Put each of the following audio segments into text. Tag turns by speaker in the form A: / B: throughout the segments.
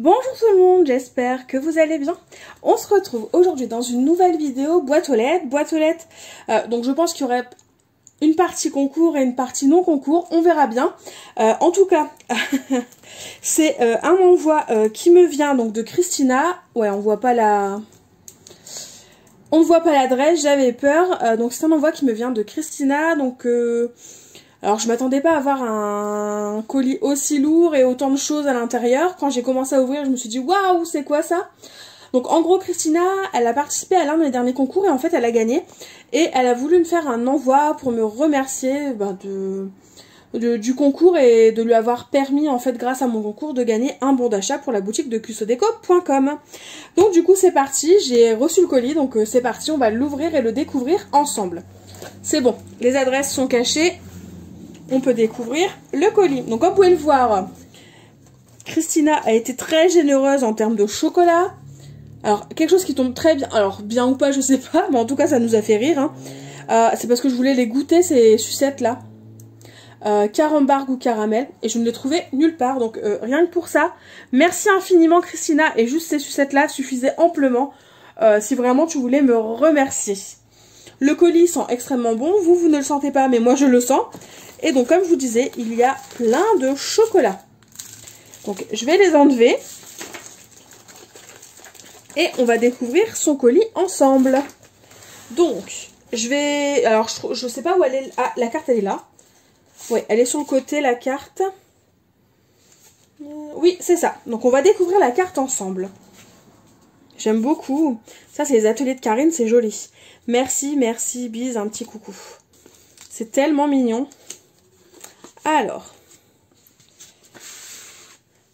A: Bonjour tout le monde, j'espère que vous allez bien. On se retrouve aujourd'hui dans une nouvelle vidéo boîte aux lettres. Donc je pense qu'il y aurait une partie concours et une partie non concours, on verra bien. En tout cas, c'est un envoi qui me vient donc de Christina. Ouais, on voit pas on ne voit pas l'adresse, j'avais peur. Donc c'est un envoi qui me vient de Christina. Donc alors je m'attendais pas à avoir un colis aussi lourd et autant de choses à l'intérieur. Quand j'ai commencé à ouvrir, je me suis dit waouh, c'est quoi ça? Donc en gros, Christina, elle a participé à l'un de mes derniers concours et en fait elle a gagné. Et elle a voulu me faire un envoi pour me remercier du concours et de lui avoir permis en fait grâce à mon concours de gagner un bon d'achat pour la boutique de custodeco.com. Donc du coup c'est parti, j'ai reçu le colis, donc c'est parti, on va l'ouvrir et le découvrir ensemble. C'est bon, les adresses sont cachées. On peut découvrir le colis. Donc comme vous pouvez le voir, Christina a été très généreuse en termes de chocolat. Alors quelque chose qui tombe très bien, alors bien ou pas je sais pas, mais en tout cas ça nous a fait rire. C'est parce que je voulais les goûter ces sucettes là. Carambar ou caramel, et je ne les trouvais nulle part, donc rien que pour ça, merci infiniment Christina, et juste ces sucettes là suffisaient amplement si vraiment tu voulais me remercier. Le colis sent extrêmement bon, vous ne le sentez pas mais moi je le sens. Et donc comme je vous disais, il y a plein de chocolat. Donc je vais les enlever. Et on va découvrir son colis ensemble. Donc je vais... Alors je sais pas où elle est... Ah, la carte elle est là. Ouais, elle est sur le côté la carte. Oui, c'est ça. Donc on va découvrir la carte ensemble. J'aime beaucoup. Ça c'est les ateliers de Karine, c'est joli. Merci, merci, bise, un petit coucou. C'est tellement mignon. Alors,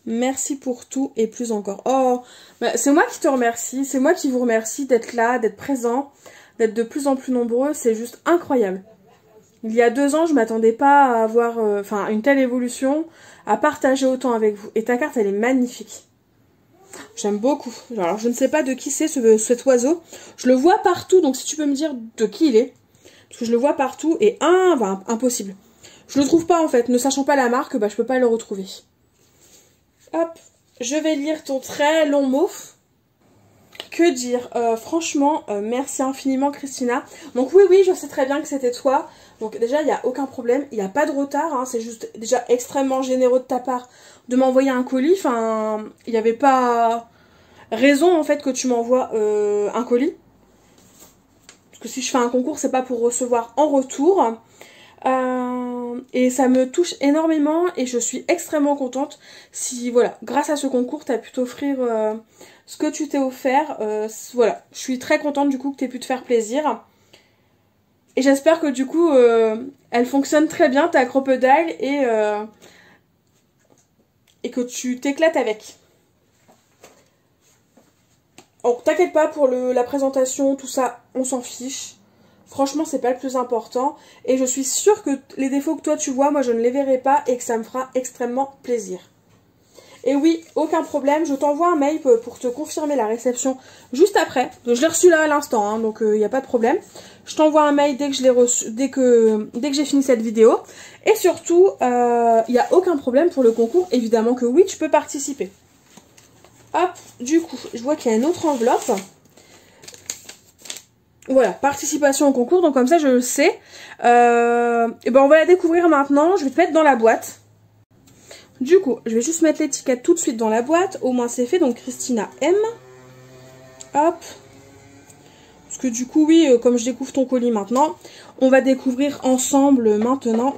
A: merci pour tout et plus encore. Oh, bah, c'est moi qui te remercie, c'est moi qui vous remercie d'être là, d'être présent, d'être de plus en plus nombreux, c'est juste incroyable. Il y a 2 ans, je m'attendais pas à avoir une telle évolution, à partager autant avec vous. Et ta carte, elle est magnifique. J'aime beaucoup. Alors, je ne sais pas de qui c'est cet oiseau. Je le vois partout, donc si tu peux me dire de qui il est. Parce que je le vois partout et impossible. Je le trouve pas en fait, ne sachant pas la marque, bah je peux pas le retrouver. Hop, je vais lire ton très long mot. Que dire, franchement, merci infiniment Christina. Donc oui, je sais très bien que c'était toi. Donc déjà, il n'y a aucun problème, il n'y a pas de retard. Hein, c'est juste déjà extrêmement généreux de ta part de m'envoyer un colis. Enfin, il n'y avait pas raison en fait que tu m'envoies un colis. Parce que si je fais un concours, c'est pas pour recevoir en retour. Et ça me touche énormément et je suis extrêmement contente si, voilà, grâce à ce concours, tu as pu t'offrir ce que tu t'es offert. Voilà, je suis très contente du coup que tu aies pu te faire plaisir. Et j'espère que du coup, elle fonctionne très bien, ta crocodile, et que tu t'éclates avec. Alors, t'inquiète pas pour la présentation, tout ça, on s'en fiche. Franchement, c'est pas le plus important. Et je suis sûre que les défauts que toi tu vois, moi je ne les verrai pas et que ça me fera extrêmement plaisir. Et oui, aucun problème, je t'envoie un mail pour te confirmer la réception juste après. Je l'ai reçu là à l'instant, hein, donc il n'y a pas de problème. Je t'envoie un mail dès que je l'ai reçu, dès que j'ai fini cette vidéo. Et surtout, il n'y a aucun problème pour le concours. Évidemment que oui, tu peux participer. Hop, du coup, je vois qu'il y a une autre enveloppe. Voilà, participation au concours, donc comme ça je le sais. Et ben on va la découvrir maintenant, je vais te mettre dans la boîte. Du coup, je vais juste mettre l'étiquette tout de suite dans la boîte, au moins c'est fait, donc Christina M. Hop. Parce que du coup, oui, comme je découvre ton colis maintenant, on va découvrir ensemble maintenant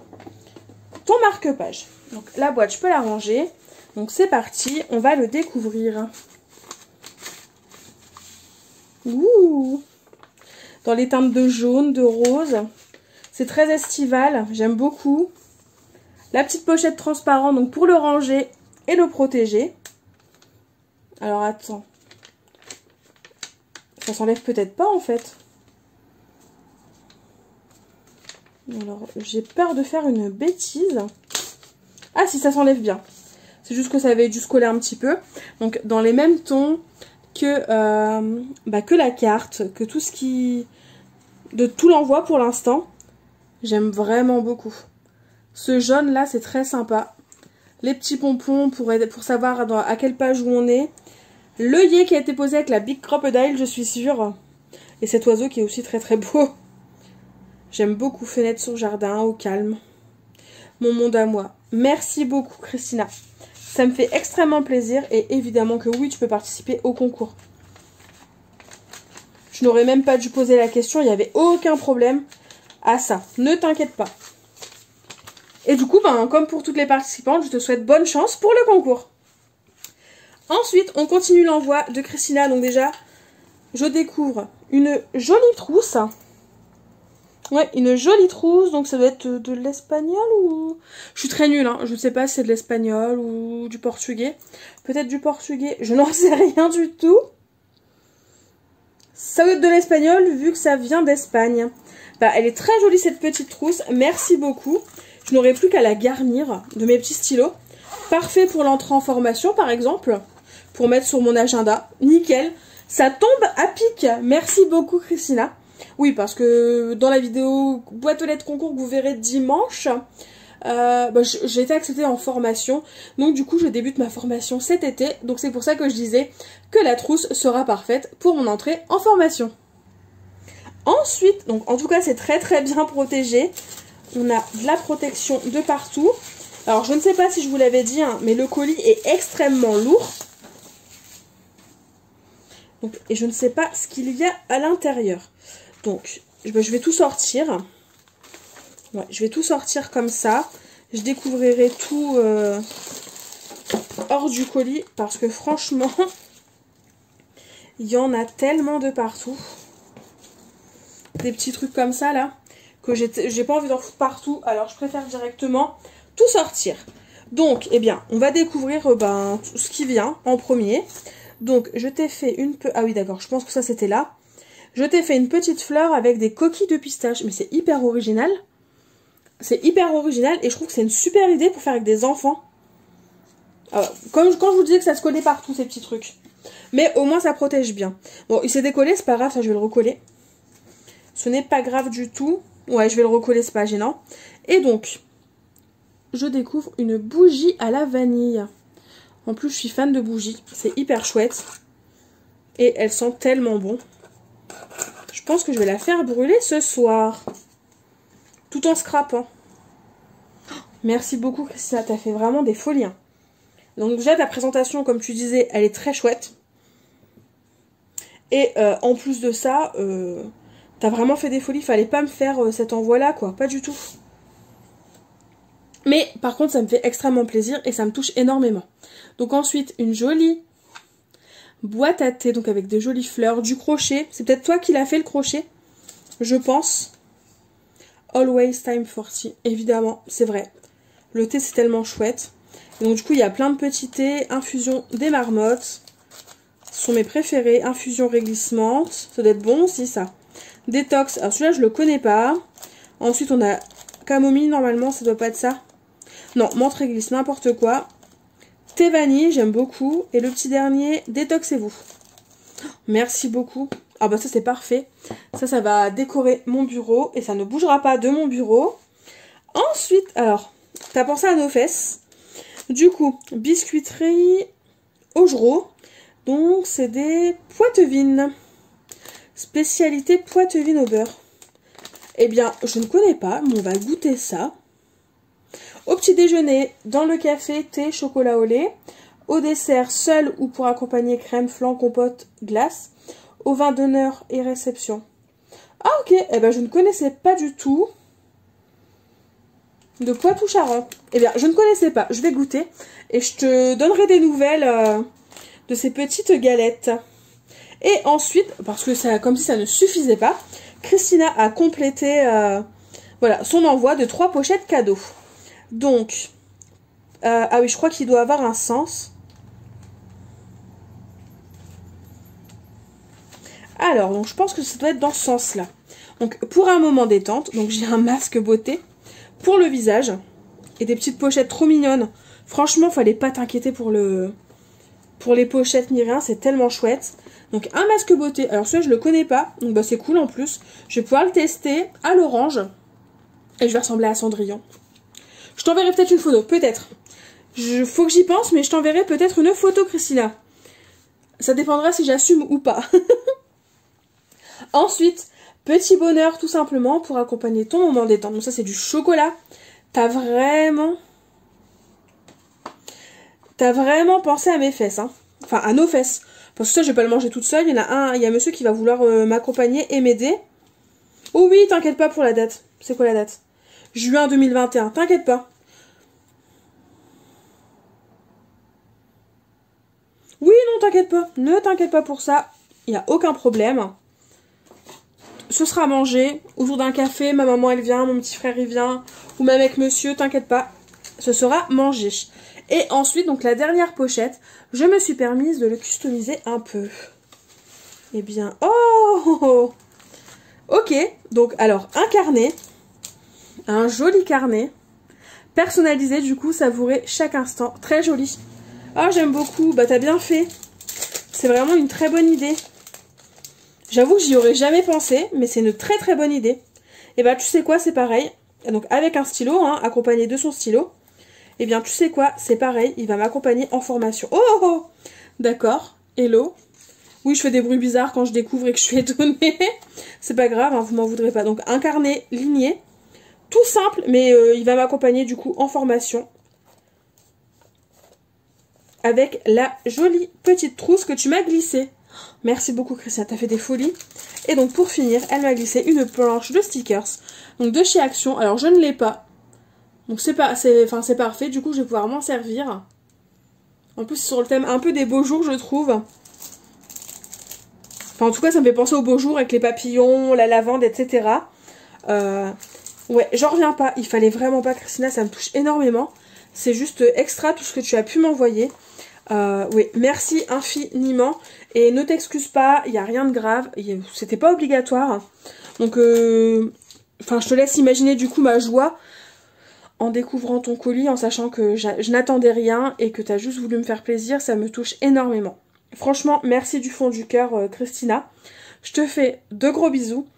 A: ton marque-page. Donc la boîte, je peux la ranger. Donc c'est parti, on va le découvrir. Ouh! Dans les teintes de jaune, de rose. C'est très estival, j'aime beaucoup. La petite pochette transparente, donc pour le ranger et le protéger. Alors attends. Ça s'enlève peut-être pas en fait. Alors j'ai peur de faire une bêtise. Ah si, ça s'enlève bien. C'est juste que ça avait dû se coller un petit peu. Donc dans les mêmes tons que la carte, que tout ce qui... de tout l'envoi pour l'instant. J'aime vraiment beaucoup. Ce jaune là c'est très sympa. les petits pompons pour savoir à quelle page où on est. L'œillet qui a été posé avec la Big Crocodile, je suis sûre. Et cet oiseau qui est aussi très très beau. J'aime beaucoup Fenêtre sur jardin, au calme. Mon monde à moi. Merci beaucoup Christina. Ça me fait extrêmement plaisir et évidemment que oui, tu peux participer au concours. Je n'aurais même pas dû poser la question, il n'y avait aucun problème à ça. Ne t'inquiète pas. Et du coup, ben, comme pour toutes les participantes, je te souhaite bonne chance pour le concours. Ensuite, on continue l'envoi de Christina. Donc déjà, je découvre une jolie trousse. Ouais, une jolie trousse. Donc ça doit être de l'espagnol ou... Je suis très nulle, hein. Je ne sais pas si c'est de l'espagnol ou du portugais. Peut-être du portugais. Je n'en sais rien du tout. Ça doit être de l'espagnol vu que ça vient d'Espagne. Bah, elle est très jolie cette petite trousse. Merci beaucoup. Je n'aurai plus qu'à la garnir de mes petits stylos. Parfait pour l'entrée en formation par exemple. Pour mettre sur mon agenda. Nickel. Ça tombe à pic. Merci beaucoup Christina. Oui, parce que dans la vidéo boîte aux lettres concours que vous verrez dimanche, j'ai été acceptée en formation. Donc du coup, je débute ma formation cet été. Donc c'est pour ça que je disais que la trousse sera parfaite pour mon entrée en formation. Ensuite, donc en tout cas, c'est très très bien protégé. On a de la protection de partout. Alors, je ne sais pas si je vous l'avais dit, hein, mais le colis est extrêmement lourd. Donc, et je ne sais pas ce qu'il y a à l'intérieur. Donc, je vais tout sortir. Ouais, je vais tout sortir comme ça. Je découvrirai tout hors du colis. Parce que franchement, il y en a tellement de partout. Des petits trucs comme ça, là. Que j'ai pas envie d'en foutre partout. Alors, je préfère directement tout sortir. Donc, eh bien, on va découvrir tout ce qui vient en premier. Donc, je t'ai fait une... Ah oui, d'accord, je pense que ça, c'était là. Je t'ai fait une petite fleur avec des coquilles de pistache. Mais c'est hyper original. C'est hyper original et je trouve que c'est une super idée pour faire avec des enfants. Comme quand je vous disais que ça se collait partout, ces petits trucs. Mais au moins, ça protège bien. Bon, il s'est décollé, c'est pas grave, ça, je vais le recoller. Ce n'est pas grave du tout. Ouais, je vais le recoller, c'est pas gênant. Et donc, je découvre une bougie à la vanille. En plus, je suis fan de bougies. C'est hyper chouette. Et elle sent tellement bon. Je pense que je vais la faire brûler ce soir. Tout en scrapant. Merci beaucoup, Christina. T'as fait vraiment des folies. Hein. Donc déjà, ta présentation, comme tu disais, elle est très chouette. Et en plus de ça, t'as vraiment fait des folies. Fallait pas me faire cet envoi-là, quoi. Pas du tout. Mais par contre, ça me fait extrêmement plaisir et ça me touche énormément. Donc ensuite, une jolie boîte à thé, donc avec des jolies fleurs, du crochet. C'est peut-être toi qui l'as fait le crochet, je pense. Always time for tea, évidemment, c'est vrai. Le thé, c'est tellement chouette. Et donc du coup, il y a plein de petits thés. Infusion des marmottes. Ce sont mes préférés. Infusion réglissante. Ça doit être bon aussi, ça. Détox. Alors celui-là, je le connais pas. Ensuite, on a camomille, normalement, ça doit pas être ça. Non, menthe réglisse, n'importe quoi. Thé vanille, j'aime beaucoup. Et le petit dernier, détoxez-vous. Merci beaucoup. Ah bah ça c'est parfait. Ça va décorer mon bureau. Et ça ne bougera pas de mon bureau. Ensuite, alors, t'as pensé à nos fesses. Du coup, biscuiterie Augereau. Donc c'est des poitevines. Spécialité poitevine au beurre. Eh bien, je ne connais pas, mais on va goûter ça. Au petit déjeuner, dans le café, thé, chocolat au lait. Au dessert, seul ou pour accompagner crème, flan, compote, glace. Au vin d'honneur et réception. Ah ok, eh ben je ne connaissais pas du tout. De Poitou-Charentes. Eh bien, je ne connaissais pas. Je vais goûter. Et je te donnerai des nouvelles de ces petites galettes. Et ensuite, parce que ça, comme si ça ne suffisait pas, Christina a complété voilà, son envoi de 3 pochettes cadeaux. Donc, ah oui, je crois qu'il doit avoir un sens. Alors, donc je pense que ça doit être dans ce sens-là. Donc, pour un moment détente, donc j'ai un masque beauté pour le visage et des petites pochettes trop mignonnes. Franchement, fallait pas t'inquiéter pour les pochettes ni rien, c'est tellement chouette. Donc, un masque beauté. Alors, celui-là, je le connais pas, donc bah, c'est cool en plus. Je vais pouvoir le tester à l'orange et je vais ressembler à Cendrillon. Je t'enverrai peut-être une photo, peut-être. Faut que j'y pense, mais je t'enverrai peut-être une photo, Christina. Ça dépendra si j'assume ou pas. Ensuite, petit bonheur tout simplement pour accompagner ton moment détente. Donc ça c'est du chocolat. T'as vraiment pensé à mes fesses, hein. Enfin à nos fesses. Parce que ça je vais pas le manger toute seule. Il y a monsieur qui va vouloir m'accompagner et m'aider. Oh oui, t'inquiète pas pour la date. C'est quoi la date? Juin 2021, t'inquiète pas. Oui, non, t'inquiète pas. Ne t'inquiète pas pour ça. Il n'y a aucun problème. Ce sera mangé autour d'un café. Ma maman, elle vient. Mon petit frère, il vient. Ou même avec monsieur, t'inquiète pas. Ce sera mangé. Et ensuite, donc la dernière pochette, je me suis permise de le customiser un peu. Eh bien, oh! Ok, donc alors, un carnet. Un joli carnet. Personnalisé, du coup, savouré chaque instant. Très joli. Ah, j'aime beaucoup. Bah, t'as bien fait. C'est vraiment une très bonne idée. J'avoue que j'y aurais jamais pensé, mais c'est une très très bonne idée. Et bah, tu sais quoi, c'est pareil. Donc, avec un stylo, hein, accompagné de son stylo. Et bien, tu sais quoi, c'est pareil. Il va m'accompagner en formation. Oh, oh, oh. D'accord. Hello. Oui, je fais des bruits bizarres quand je découvre et que je suis étonnée. C'est pas grave, hein, vous m'en voudrez pas. Donc, un carnet ligné. Tout simple, mais il va m'accompagner du coup en formation. Avec la jolie petite trousse que tu m'as glissée. Merci beaucoup Christian, t'as fait des folies. Et donc pour finir, elle m'a glissé une planche de stickers. Donc de chez Action. Alors je ne l'ai pas. Donc c'est parfait, du coup je vais pouvoir m'en servir. En plus c'est sur le thème un peu des beaux jours je trouve. Enfin en tout cas ça me fait penser aux beaux jours avec les papillons, la lavande, etc. Ouais, j'en reviens pas. Il fallait vraiment pas, Christina, ça me touche énormément. C'est juste extra tout ce que tu as pu m'envoyer. Oui, merci infiniment. Et ne t'excuse pas, il n'y a rien de grave. C'était pas obligatoire. Donc, enfin, je te laisse imaginer du coup ma joie en découvrant ton colis, en sachant que je n'attendais rien et que tu as juste voulu me faire plaisir. Ça me touche énormément. Franchement, merci du fond du cœur, Christina. Je te fais de gros bisous.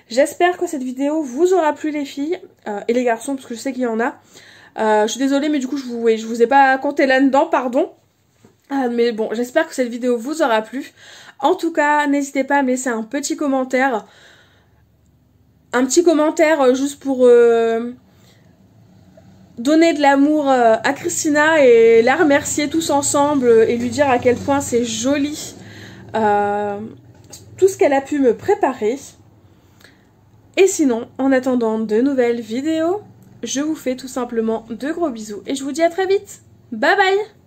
A: J'espère que cette vidéo vous aura plu les filles et les garçons parce que je sais qu'il y en a. Je suis désolée mais du coup je vous ai pas compté là-dedans, pardon. Mais bon, j'espère que cette vidéo vous aura plu. En tout cas, n'hésitez pas à me laisser un petit commentaire. Un petit commentaire juste pour donner de l'amour à Christina et la remercier tous ensemble et lui dire à quel point c'est joli tout ce qu'elle a pu me préparer. Et sinon, en attendant de nouvelles vidéos, je vous fais tout simplement de gros bisous et je vous dis à très vite. Bye bye!